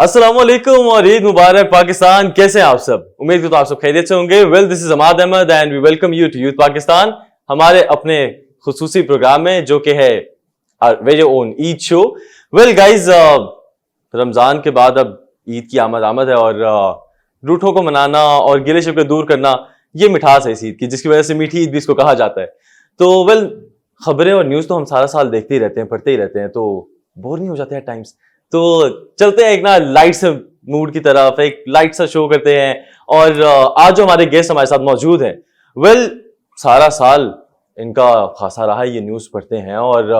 अस्सलाम वालेकुम और ईद मुबारक पाकिस्तान। कैसे हैं आप सब? उम्मीद करता हूं आप सब खैरियत से होंगे। Well, this is Amad Ahmad and we welcome you to youth Pakistan, हमारे अपने खुसूसी प्रोग्राम में जो कि है very own Eid show. Well guys, Ramzan के बाद अब ईद की आमद है और रूठों को मनाना और गिले शिकवे दूर करना, ये मिठास है इस ईद की, जिसकी वजह से मीठी ईद भी इसको कहा जाता है। तो वेल, खबरें और न्यूज तो हम सारा साल देखते ही रहते हैं, पढ़ते ही रहते हैं, तो बोर नहीं हो जाते हैं टाइम्स। तो चलते हैं एक ना लाइट से मूड की तरफ, एक लाइट सा शो करते हैं। और आज जो हमारे गेस्ट हमारे साथ मौजूद हैं, वेल, सारा साल इनका खासा रहा है, ये न्यूज पढ़ते हैं और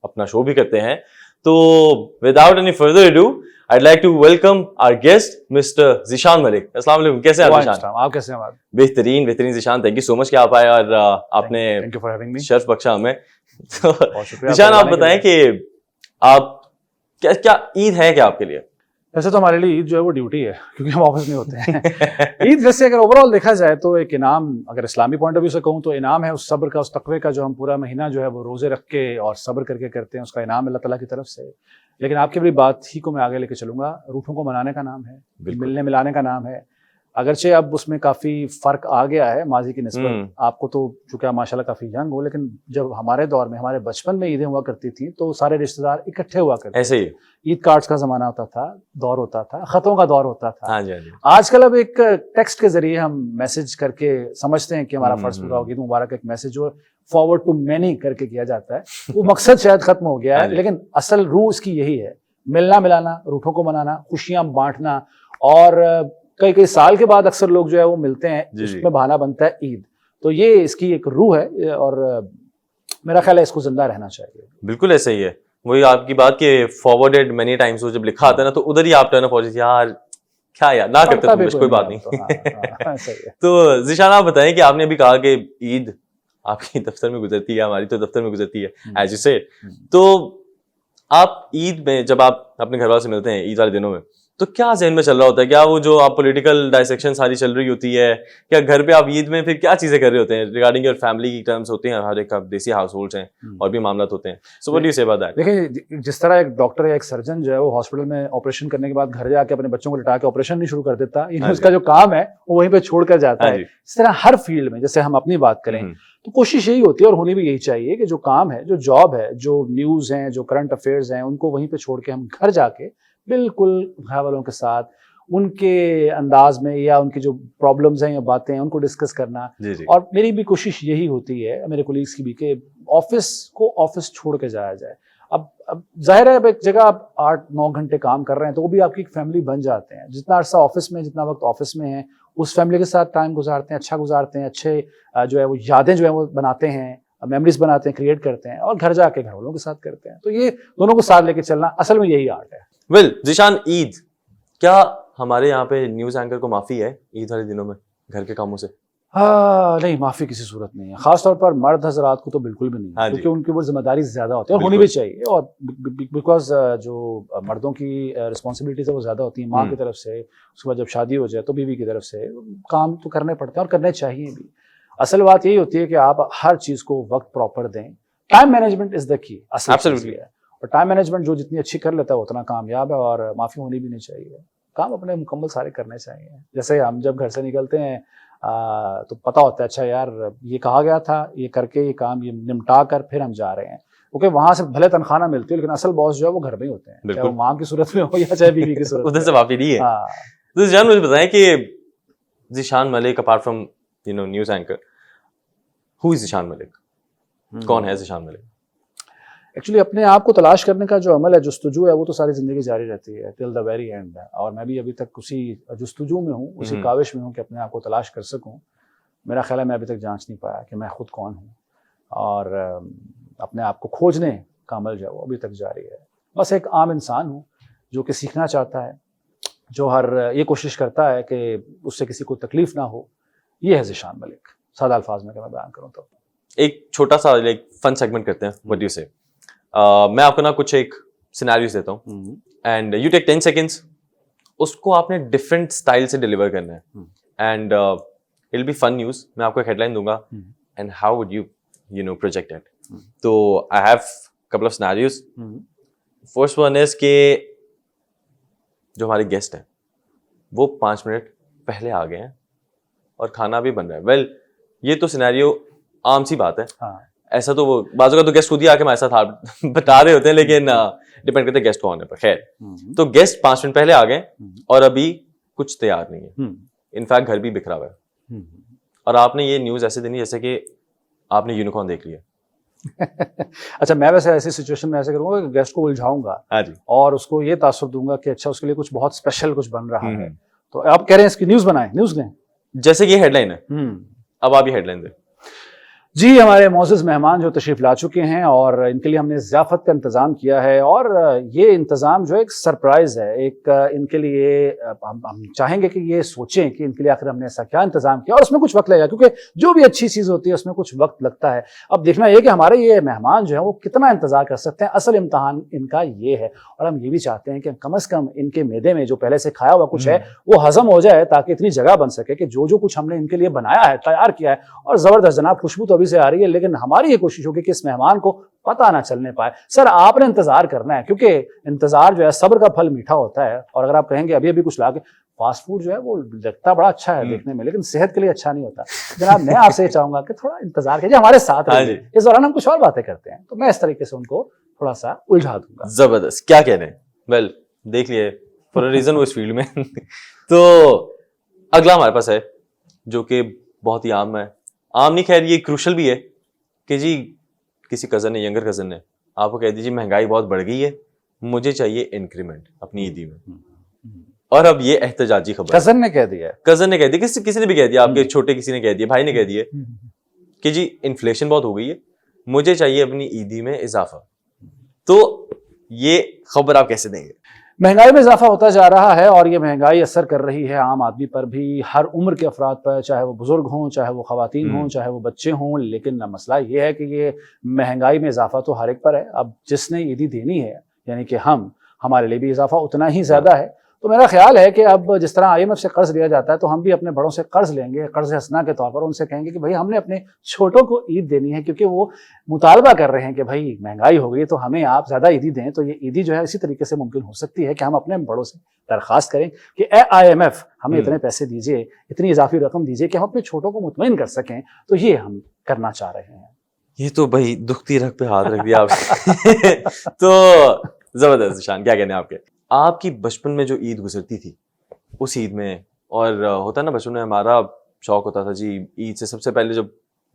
अपना शो भी करते हैं। तो without any further do, I'd like to welcome our guest, Mr. Zeeshan Malik. अस्सलाम वालेकुम, कैसे हैं आप ज़ीशान? आप कैसे हैं? बेहतरीन बेहतरीन Zeeshan, thank you so much कि आप आए और आपने thank you for having me. शर्फ बख्शा हमें। तो बहुत शुक्रिया। ज़ीशान, आप बताएं कि आप क्या ईद है क्या आपके लिए? वैसे तो हमारे लिए ईद जो है वो ड्यूटी है, क्योंकि हम ऑफिस में होते हैं। ईद वैसे अगर ओवरऑल देखा जाए तो एक इनाम, अगर इस्लामी पॉइंट ऑफ व्यू से कहूँ तो इनाम है उस सब्र का, उस तकवे का, जो हम पूरा महीना जो है वो रोजे रख के और सब्र करके करते हैं, उसका इनाम अल्लाह ताला की तरफ से। लेकिन आपकी बड़ी बात ही को मैं आगे लेके चलूंगा। रूठों को मनाने का नाम है, मिलने मिलाने का नाम है। अगरचे अब उसमें काफ़ी फ़र्क आ गया है माजी की निस्बत। आपको तो चूँकि आप माशाल्लाह काफ़ी यंग हो, लेकिन जब हमारे दौर में, हमारे बचपन में ईदें हुआ करती थी तो सारे रिश्तेदार इकट्ठे हुआ करते ऐसे ही ईद कार्ड्स का ज़माना होता था, दौर होता था, ख़तों का दौर होता था। हाँ जी, हाँ जी। आजकल अब एक टेक्स्ट के ज़रिए हम मैसेज करके समझते हैं कि हमारा फ़र्ज़ पूरा हो गया। ईद मुबारक एक मैसेज जो फॉरवर्ड टू मैनी करके किया जाता है, वो मकसद शायद ख़त्म हो गया है, लेकिन असल रूह इसकी यही है, मिलना मिलाना, रूठों को मनाना, खुशियाँ बांटना। और कई कई साल के बाद अक्सर लोग जो है वो मिलते हैं, उसमें बहाना बनता है ईद। तो ये इसकी एक रूह है और मेरा ख्याल है इसको जिंदा रहना चाहिए। बिल्कुल ऐसे ही है। वही आपकी बात कि फॉरवर्डेड मेनी टाइम्स, वो जब लिखा आता है ना, तो उधर ही आप टर्न ऑफ हो जाते, यार क्या यार ना करते तुम, कोई बात नहीं। तो ज़ीशान, आप बताएं कि आपने अभी कहा कि ईद आपकी दफ्तर में गुजरती है, हमारी तो दफ्तर में गुजरती है, एज यू सेड। तो आप ईद में जब आप अपने घर वालों से मिलते हैं ईद वाले दिनों में, तो क्या ज़हन में चल रहा होता है? क्या वो जो आप पॉलिटिकल डायसेक्शन सारी चल रही होती है, क्या घर पे आप ईद में फिर क्या चीजें कर रहे होते हैं रिगार्डिंग योर फैमिली की टर्म्स होते हैं? हर एक का देसी हाउस होल्ड्स हैं और भी मामला होते हैं। So what do you say about that? देखिए, जिस तरह एक डॉक्टर या एक सर्जन जो है वो हॉस्पिटल में ऑपरेशन करने के बाद घर जाके अपने बच्चों को लिटा के ऑपरेशन नहीं शुरू कर देता, उसका जो काम है वो वहीं पे छोड़ कर जाता है। इस तरह हर फील्ड में, जैसे हम अपनी बात करें तो कोशिश यही होती है और होनी भी यही चाहिए कि जो काम है, जो जॉब है, जो न्यूज़ हैं, जो करंट अफेयर्स हैं, उनको वहीं पे छोड़ के हम घर जाके बिल्कुल घर वालों के साथ उनके अंदाज में या उनकी जो प्रॉब्लम्स हैं या बातें हैं उनको डिस्कस करना। और मेरी भी कोशिश यही होती है, मेरे कोलीग्स की भी, कि ऑफिस को ऑफिस छोड़ के जाया जाए। अब जाहिर है, अब एक जगह आप 8-9 घंटे काम कर रहे हैं तो वो भी आपकी एक फैमिली बन जाते हैं। जितना अर्सा ऑफिस में, जितना वक्त ऑफिस में है, उस फैमिली के साथ टाइम गुजारते हैं, अच्छा गुजारते हैं, अच्छे जो है वो यादें जो है वो बनाते हैं, मेमोरीज बनाते हैं, क्रिएट करते हैं, और घर जाके घर वालों के साथ करते हैं। तो ये दोनों को साथ लेके चलना असल में यही आर्ट है। वेल ज़ीशान, ईद क्या हमारे यहाँ पे न्यूज़ एंकर को माफ़ी है ईद वाले दिनों में घर के कामों से? नहीं, माफ़ी किसी सूरत नहीं है। ख़ासतौर पर मर्द हज़रात को तो बिल्कुल भी नहीं है, क्योंकि उनकी वो जिम्मेदारी ज़्यादा होती है और होनी भी चाहिए। और बिकॉज जो मर्दों की रिस्पॉन्सिबिलिटीज़ है वो ज़्यादा होती है, माँ की तरफ से, उसके बाद जब शादी हो जाए तो बीवी की तरफ से काम तो करने पड़ते हैं और करने चाहिए भी। असल बात यही होती है कि आप हर चीज़ को वक्त प्रॉपर दें। Time management is the key, असल है। और टाइम मैनेजमेंट जो जितनी अच्छी कर लेता है उतना कामयाब है, और माफ़ी होनी भी नहीं चाहिए। काम अपने मुकम्मल सारे करने चाहिए। जैसे हम जब घर से निकलते हैं तो पता होता है, अच्छा यार ये कहा गया था, ये करके ये काम ये निपटा कर फिर हम जा रहे हैं। ओके, वहाँ से भले तनख्वाह ना मिलती है, लेकिन असल बॉस जो है वो घर में ही होते हैं, चाहे वो माँ की सूरत में हो या चाहे बीवी की सूरत उधर से माफ़ी नहीं है। तो ज़ीशान, मुझे बताएं कि Zeeshan Malik, apart from news anchor, who is Zeeshan Malik? कौन है ज़ीशान मलिक? एक्चुअली अपने आप को तलाश करने का जो अमल है, जुस्तजू है, वो तो सारी ज़िंदगी जारी रहती है टिल द वेरी एंड। और मैं भी अभी तक उसी जुस्तजू में हूँ, उसी काविश में हूँ कि अपने आप को तलाश कर सकूँ। मेरा ख्याल है मैं अभी तक जांच नहीं पाया कि मैं खुद कौन हूँ, और अपने आप को खोजने का अमल जो है वो अभी तक जारी है। बस एक आम इंसान हूँ जो कि सीखना चाहता है, जो हर ये कोशिश करता है कि उससे किसी को तकलीफ़ ना हो। ये है ज़ीशान मलिक, सादा अल्फाज में अगर मैं बयान करूँ तो। एक छोटा सा एक फन सेगमेंट करते हैं, व्हाट डू यू से? मैं आपको ना कुछ एक सिनेरियोस देता हूँ एंड यू टेक 10 सेकेंड्स, उसको आपने डिफरेंट स्टाइल से डिलीवर करना है and it will be fun news. मैं आपको एक हेडलाइन दूंगा and how would you project it. तो I have couple of scenarios. First one is के जो हमारे गेस्ट हैं वो 5 मिनट पहले आ गए हैं और खाना भी बन रहा है। वेल ये तो सिनेरियो आम सी बात है। हाँ। ऐसा तो वो बाजू का तो गेस्ट खुद ही आके हमारे साथ बता रहे होते हैं, लेकिन डिपेंड करते हैं गेस्ट को आने पर। खैर, तो गेस्ट 5 मिनट पहले आ गए और अभी कुछ तैयार नहीं है। इनफैक्ट घर भी बिखरा हुआ है। और आपने ये न्यूज़ ऐसे देनी जैसे कि आपने यूनिकॉर्न देख लिया। अच्छा, मैं वैसे ऐसी सिचुएशन में ऐसे करूंगा कि गेस्ट को उलझाऊंगा हाँ जी। और उसको ये तासुर दूंगा कि अच्छा उसके लिए कुछ बहुत स्पेशल कुछ बन रहा है। तो आप कह रहे हैं इसकी न्यूज़ बनाएं, न्यूज़ लें। जैसे कि ये हेडलाइन है, अब आप ये हेडलाइन दें। जी, हमारे मोअज़्ज़ज़ मेहमान जो तशरीफ ला चुके हैं और इनके लिए हमने ज़ियाफ़त का इंतज़ाम किया है और ये इंतज़ाम जो एक सरप्राइज़ है। एक इनके लिए हम चाहेंगे कि ये सोचें कि इनके लिए आखिर हमने ऐसा क्या इंतज़ाम किया, और उसमें कुछ वक्त लगेगा क्योंकि जो भी अच्छी चीज़ होती है उसमें कुछ वक्त लगता है। अब देखना ये कि हमारे ये मेहमान जो है वो कितना इंतज़ार कर सकते हैं। असल इम्तहान इनका ये है और हम ये भी चाहते हैं कि कम से कम इनके मैदे में जो पहले से खाया हुआ कुछ है वो हज़म हो जाए, ताकि इतनी जगह बन सके कि जो कुछ हमने इनके लिए बनाया है, तैयार किया है, और ज़बरदस्त जनाब खुशबू तो से आ रही है, लेकिन हमारी ये कोशिश होगी कि इस मेहमान को पता ना चलने पाए। सर, आपने इंतजार करना है क्योंकि इंतजार जो है सब्र का फल मीठा होता है। और अगर आप कहेंगे अभी अभी कुछ लाके, फास्ट फूड जो है वो लगता बड़ा अच्छा है देखने में, लेकिन सेहत के लिए अच्छा नहीं होता। जनाब, मैं आपसे ये चाहूंगा कि थोड़ा इंतजार कीजिए, हमारे साथ रहिए। इस दौरान हम कुछ और बातें करते हैं, तो मैं इस तरीके से उनको थोड़ा सा उलझा दूंगा। जबरदस्त, क्या कह रहे हैं। वेल, देख लिए फॉर अ रीजन वो इस फील्ड में। तो अगला हमारे पास है जो कि बहुत ही आम है, आम नहीं, खैर ये क्रूशल भी है कि जी किसी कजन ने, यंगर कजन ने आपको कह दीजिए महंगाई बहुत बढ़ गई है, मुझे चाहिए इंक्रीमेंट अपनी ईदी में। और अब ये एहतजाजी खबर, कजन ने कह दिया, कजन ने कह दिया, किसी ने भी कह दिया, आपके छोटे किसी ने कह दिया, भाई ने कह दिया कि जी इन्फ्लेशन बहुत हो गई है, मुझे चाहिए अपनी ईदी में इजाफा। तो ये खबर आप कैसे देंगे? महंगाई में इजाफा होता जा रहा है और ये महंगाई असर कर रही है आम आदमी पर भी, हर उम्र के अफराद पर, चाहे वो बुजुर्ग हों, चाहे वो खवातीन हों, चाहे वो बच्चे हों। लेकिन मसला ये है कि ये महंगाई में इजाफा तो हर एक पर है। अब जिसने ईदी देनी है, यानी कि हमारे लिए भी इजाफा उतना ही ज्यादा है। तो मेरा ख्याल है कि अब जिस तरह IMF से कर्ज लिया जाता है, तो हम भी अपने बड़ों से कर्ज लेंगे, कर्ज हसना के तौर पर उनसे कहेंगे कि भाई हमने अपने छोटों को ईद देनी है, क्योंकि वो मुतालबा कर रहे हैं कि भाई महंगाई हो गई है तो हमें आप ज्यादा ईदी दें। तो ये ईदी जो है इसी तरीके से मुमकिन हो सकती है कि हम अपने बड़ों से दरख्वास्त करें कि IMF हमें इतने पैसे दीजिए, इतनी इजाफी रकम दीजिए कि हम अपने छोटों को मुतमईन कर सकें। तो ये हम करना चाह रहे हैं। ये तो भाई दुखती रग पे हाथ रख दिया आपने। तो जबरदस्त। शान, क्या कहने आपके, आपकी बचपन में जो ईद गुजरती थी उस ईद में, और होता है ना बचपन में हमारा शौक होता था जी, ईद से सबसे पहले जो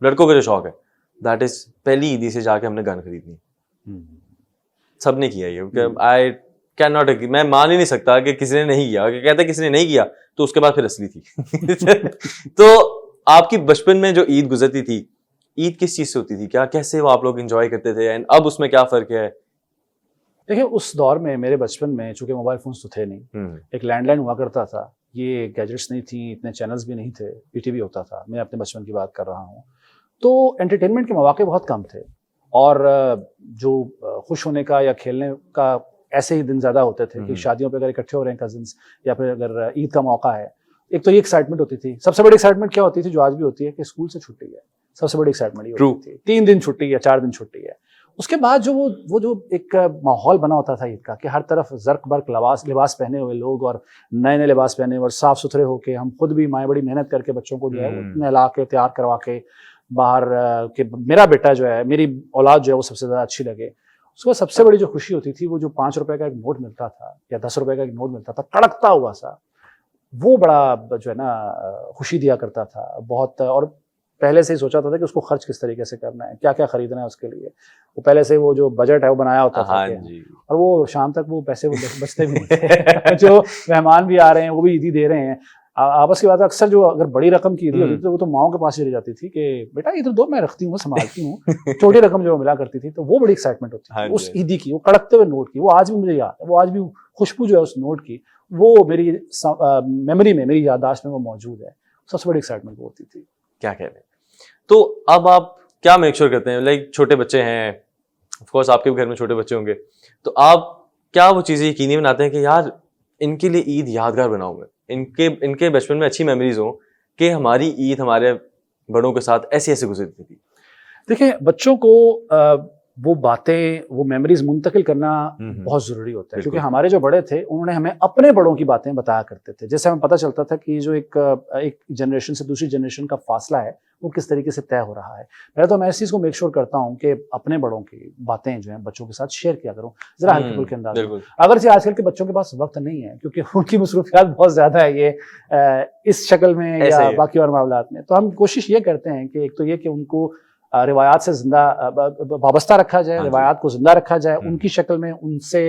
लड़कों का जो शौक है दैट इज पहली ईदी से जाके हमने गन खरीदनी। सबने किया ये, आई कैन नॉट, मैं मान ही नहीं सकता कि किसी ने नहीं किया। कहते किसी ने नहीं किया तो उसके बाद फिर असली थी। तो आपकी बचपन में जो ईद गुजरती थी, ईद किस चीज से होती थी, क्या कैसे वो आप लोग एंजॉय करते थे, एंड अब उसमें क्या फर्क है? देखिए, उस दौर में मेरे बचपन में चूंकि मोबाइल फोन्स तो थे नहीं, एक लैंडलाइन हुआ करता था, ये गैजेट्स नहीं थी, इतने चैनल्स भी नहीं थे, PTV होता था। मैं अपने बचपन की बात कर रहा हूँ। तो एंटरटेनमेंट के मौके बहुत कम थे और जो खुश होने का या खेलने का ऐसे ही दिन ज़्यादा होते थे कि शादियों पे अगर इकट्ठे हो रहे हैं कजिन्स, या फिर अगर ईद का मौका है, एक तो ये एक्साइटमेंट होती थी। सबसे बड़ी एक्साइटमेंट क्या होती थी, जो आज भी होती है, कि स्कूल से छुट्टी है। सबसे बड़ी एक्साइटमेंट ये होती थी, 3 दिन छुट्टी है, 4 दिन छुट्टी है। उसके बाद जो वो जो एक माहौल बना होता था ईद का, कि हर तरफ जर्क बर्क लिबास पहने हुए लोग और नए नए लिबास पहने हुए और साफ सुथरे होके, हम खुद भी माएँ बड़ी मेहनत करके बच्चों को जो है नहला के तैयार करवा के बाहर के मेरा बेटा जो है, मेरी औलाद जो है वो सबसे ज़्यादा अच्छी लगे। उसको सबसे बड़ी जो खुशी होती थी, वो जो 5 रुपए का एक नोट मिलता था या 10 रुपए का एक नोट मिलता था, कड़कता हुआ सा, वो बड़ा जो है ना खुशी दिया करता था बहुत। और पहले से ही सोचा था कि उसको खर्च किस तरीके से करना है, क्या क्या खरीदना है उसके लिए। वो पहले से वो जो बजट है वो बनाया होता था। और वो शाम तक वो पैसे बचते भी नहीं थे। जो मेहमान भी आ रहे हैं, वो भी ईदी दे रहे हैं, आपस की बात अक्सर जो अगर बड़ी रकम की ईदी होती थी, वो तो माओं के पास चली जाती थी कि बेटा इधर दो, मैं रखती हूँ, संभालती हूँ। छोटी रकम जो मिला करती थी, तो वो बड़ी एक्साइटमेंट होती थी उस ईदी की, वो कड़कते हुए नोट की। वो आज भी मुझे याद है, वो आज भी खुशबू जो है उस नोट की, वो मेरी मेमोरी में, मेरी याददाश्त में वो मौजूद है। सबसे बड़ी एक्साइटमेंट वो होती थी। क्या कह रहे हैं? तो अब आप क्या मेक श्योर करते हैं, लाइक छोटे बच्चे हैं, ऑफ कोर्स आपके भी घर में छोटे बच्चे होंगे, तो आप क्या वो चीज़ें यकीनी बनाते हैं कि यार इनके लिए ईद यादगार बनाऊंगा, इनके बचपन में अच्छी मेमोरीज हो कि हमारी ईद हमारे बड़ों के साथ ऐसे ऐसे गुजरती थी? देखिए, बच्चों को वो बातें, वो मेमोरीज मुंतकिल करना बहुत जरूरी होता है, क्योंकि बिल्कुल। हमारे जो बड़े थे उन्होंने हमें अपने बड़ों की बातें बताया करते थे, जैसे हमें पता चलता था कि जो एक जनरेशन से दूसरी जनरेशन का फासला है वो किस तरीके से तय हो रहा है। पहले तो मैं इस चीज़ को मेक श्योर करता हूँ कि अपने बड़ों की बातें जो हैं बच्चों के साथ शेयर किया करूँ, जरा हल्के फुल्के अंदाज में। बिल्कुल। अगर से आजकल के बच्चों के पास वक्त नहीं है, क्योंकि उनकी मसरूफियात बहुत ज़्यादा है ये इस शक्ल में ऐसे या ही है। बाकी और मामलात में, तो हम कोशिश ये करते हैं कि एक तो ये कि उनको रिवायात से जिंदा वाबस्ता रखा जाए, हाँ जी। रिवायात को जिंदा रखा जाए हम्म। उनकी शक्ल में, उनसे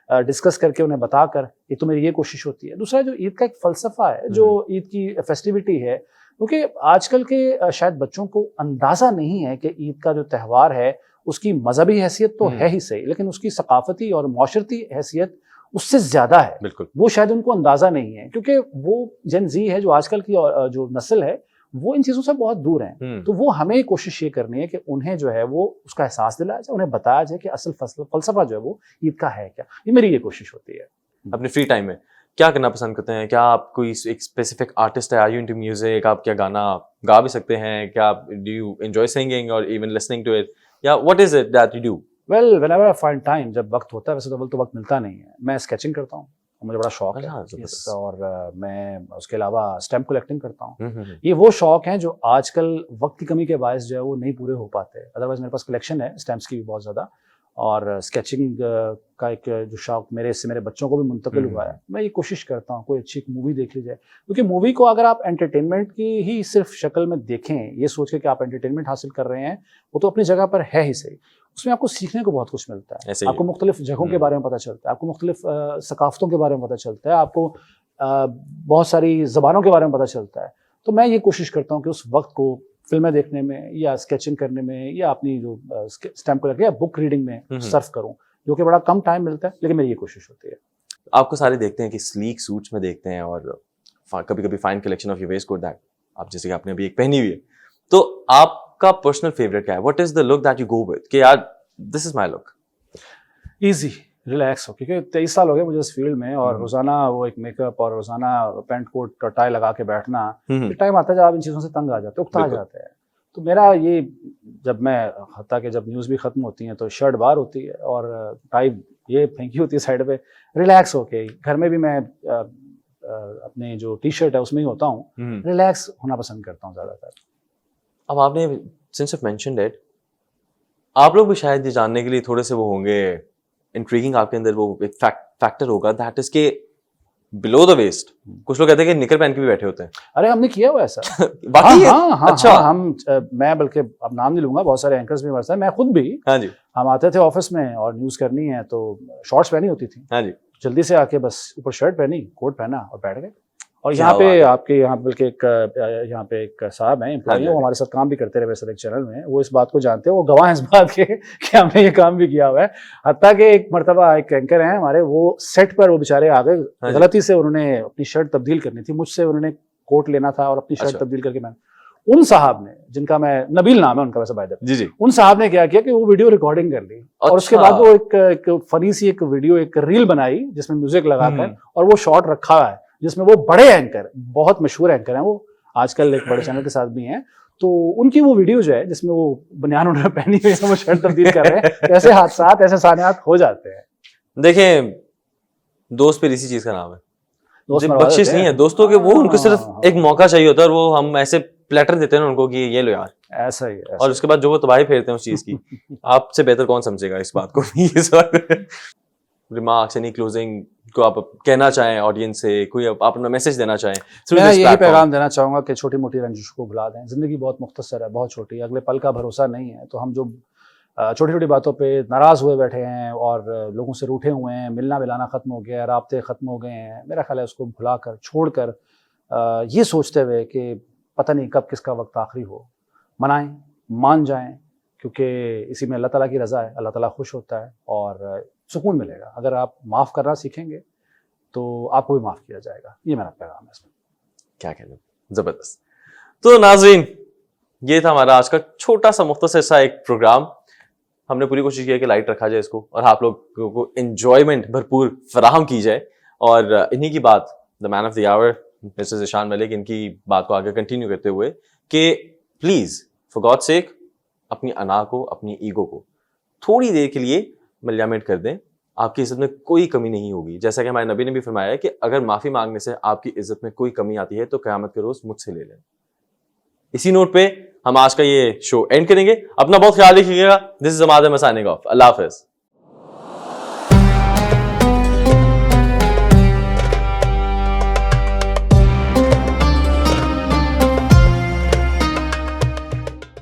डिस्कस करके उन्हें बताकर। ये तो मेरी ये कोशिश होती है। दूसरा जो ईद का एक फलसफा है, जो ईद की फेस्टिविटी है, क्योंकि आजकल के शायद बच्चों को अंदाजा नहीं है कि ईद का जो त्यौहार है उसकी मजहबी हैसियत तो है ही सही, लेकिन उसकी सकाफती और माशरती हैसियत उससे ज्यादा है। बिल्कुल। वो शायद उनको अंदाजा नहीं है, क्योंकि वो जेन जी है जो आजकल की जो नस्ल है वो इन चीजों से बहुत दूर हैं। तो वो हमें कोशिश ये करनी है कि उन्हें जो है वो उसका एहसास दिलाया जाए, उन्हें बताया जाए कि असल फलसफा जो है वो ईद का है क्या। ये मेरी ये कोशिश होती है। अपने फ्री टाइम में क्या करना पसंद करते हैं? क्या आप कोई एक स्पेसिफिक आर्टिस्ट है? Are you into music? आप क्या गाना गा भी सकते हैं? क्या आप डू यू एंजॉय सिंगिंग और इवन लिसनिंग टू इट, या what is it that you do? Well, whenever I find time, जब वक्त होता है, वैसे तो वक्त मिलता नहीं है, मैं स्केचिंग करता हूँ, मुझे बड़ा शौक है इस, और मैं उसके अलावा स्टैम्प कलेक्टिंग करता हूँ। ये वो शौक हैं जो आजकल वक्त की कमी के बायस जो है वो नहीं पूरे हो पाते। अदरवाइज मेरे पास कलेक्शन है स्टैम्प्स की भी बहुत ज़्यादा, और स्केचिंग का एक जो शौक मेरे से मेरे बच्चों को भी मुंतकिल हुआ है। मैं ये कोशिश करता हूँ कोई अच्छी मूवी देख ली जाए, क्योंकि मूवी को अगर आप एंटरटेनमेंट की ही सिर्फ शक्ल में देखें, ये सोच के कि आप एंटरटेनमेंट हासिल कर रहे हैं, वो तो अपनी जगह पर है ही सही। उसमें आपको सीखने को बहुत कुछ मिलता है, आपको मुख्तलिफ जगहों के बारे में पता चलता है, आपको मुख्तलिफ सकाफ़तों के बारे में पता चलता है, आपको बहुत सारी ज़बानों के बारे में पता चलता है। तो मैं ये कोशिश करता हूँ कि उस वक्त को फिल्में देखने में या स्केचिंग करने में या अपनी जो स्टैम्प कलेक्ट या बुक रीडिंग में सर्फ करूँ, जो कि बड़ा कम टाइम मिलता है, लेकिन मेरी ये कोशिश होती है। आपको सारे देखते हैं कि स्लीक सूट्स में देखते हैं, और कभी कभी fine collection of your waste coat that आप, जैसे कि आपने अभी एक पहनी हुई है, तो आपका पर्सनल फेवरेट क्या है? What is the look that you go with कि यार this is my look? Easy, relax हो, क्योंकि 23 साल हो गए मुझे इस फील्ड में, और रोजाना वो एक मेकअप और रोजाना पैंट कोट का टाई लगा के बैठना, टाइम आता है जब आप इन चीज़ों से तंग आ जाते हैं, उकता जाते हैं। तो मेरा ये, जब मैं हत्ता कि जब न्यूज़ भी ख़त्म होती हैं तो शर्ट बाहर होती है और टाई ये फेंकी होती है साइड पे, रिलैक्स होके। घर में भी मैं अपने जो टी शर्ट है उसमें ही होता हूँ, रिलैक्स होना पसंद करता हूँ ज़्यादातर। अब आपने सिंस यू मेंशन्ड इट, आप लोग भी शायद ये जानने के लिए थोड़े से वो होंगे इंट्रीगिंग, आपके अंदर वो एक फैक्टर होगा दैट इज के बिलो द वेस्ट कुछ लोग कहते हैं कि निकर पहन के भी बैठे होते हैं। अरे हमने किया हुआ ऐसा। बाकी हाँ, अच्छा। मैं बल्कि अब नाम नहीं लूंगा, बहुत सारे एंकर्स भी हमारे, मैं खुद भी, हाँ जी, हम आते थे ऑफिस में और न्यूज करनी है तो शॉर्ट्स पहनी होती थी। हाँ जी, जल्दी से आके बस ऊपर शर्ट पहनी, कोट पहना और बैठ गए। और यहाँ पे आपके यहाँ बल्कि यहाँ पे एक साहब हैं एम्प्लॉई, वो हमारे साथ काम भी करते रहे वैसे एक चैनल में, वो इस बात को जानते हैं, वो गवाह हैं इस बात के कि हमने ये काम भी किया हुआ है। हत्ता कि एक मरतबा एक एंकर हैं हमारे, वो सेट पर वो बेचारे आ गए, गलती से उन्होंने अपनी शर्ट तब्दील करनी थी, मुझसे उन्होंने कोट लेना था और अपनी शर्ट तब्दील करके मैंने, उन साहब ने, जिनका मैं, नबील नाम है उनका वैसे बाय द वे, जी, उन साहब ने क्या किया कि वो वीडियो रिकॉर्डिंग कर ली और उसके बाद वो एक फनी सी एक वीडियो, एक रील बनाई जिसमें म्यूजिक लगाकर, और वो शॉट रखा है जिसमें वो बड़े एंकर, बहुत मशहूर एंकर हैं, वो आजकल एक बड़े चैनल के साथ भी हैं, तो उनकी वो वीडियो जो है जिसमें वो बनियान उन्होंने पहनी हुई है, वो शर्ट तब्दील कर रहे हैं। ऐसे हादसात, ऐसे सानियात हो जाते हैं। देखें, दोस्त फिर इसी चीज का नाम है, बख्शिश नहीं है दोस्तों के, वो उनको सिर्फ एक मौका चाहिए होता है और वो हम ऐसे प्लेटर देते हैं ना उनको कि ये लो यार, ऐसा ही, और उसके बाद जो वो तबाही फेरते हैं उस चीज की, आपसे बेहतर कौन समझेगा इस बात को। ये रिमार्क्स, एनी क्लोजिंग को आप कहना चाहें ऑडियंस से, कोई आप अपना मैसेज देना चाहें? मैं यही पैगाम देना चाहूंगा कि छोटी मोटी रंजिश को भुला दें, जिंदगी बहुत मुख्तसर है, बहुत छोटी, अगले पल का भरोसा नहीं है। तो हम जो छोटी छोटी बातों पे नाराज हुए बैठे हैं और लोगों से रूठे हुए हैं, मिलना मिलाना खत्म हो गया, राब्ते खत्म हो गए हैं, मेरा ख्याल है उसको भुला कर, छोड़ कर, ये सोचते हुए कि पता नहीं कब किसका वक्त आखिरी हो, मनाएं, मान जाएं, क्योंकि इसी में अल्लाह ताला की रज़ा है, अल्लाह ताला खुश होता है और सुकून मिलेगा। अगर आप माफ़ करना सीखेंगे तो आपको भी माफ़ किया जाएगा। ये मेरा पैगाम है इसमें। क्या कहना, ज़बरदस्त। तो नाज़रीन, ये था हमारा आज का छोटा सा मुख्तसर सा एक प्रोग्राम। हमने पूरी कोशिश की है कि लाइट रखा जाए इसको और आप लोगों को एंजॉयमेंट भरपूर फराहम की जाए, और इन्हीं की बात, the man of the hour mister Zeeshan Malik, इनकी बात को आगे कंटिन्यू करते हुए कि प्लीज़ फॉर गॉड सेक अपनी अना को, अपनी ईगो को थोड़ी देर के लिए मलियामेंट कर दें, आपकी इज्जत में कोई कमी नहीं होगी। जैसा कि हमारे नबी ने भी फरमाया है कि अगर माफी मांगने से आपकी इज्जत में कोई कमी आती है तो क़यामत के रोज मुझसे ले लें। इसी नोट पे हम आज का ये शो एंड करेंगे। अपना बहुत ख्याल रखिएगा। This is Amad Ahmad signing off. अल्लाह हाफिज।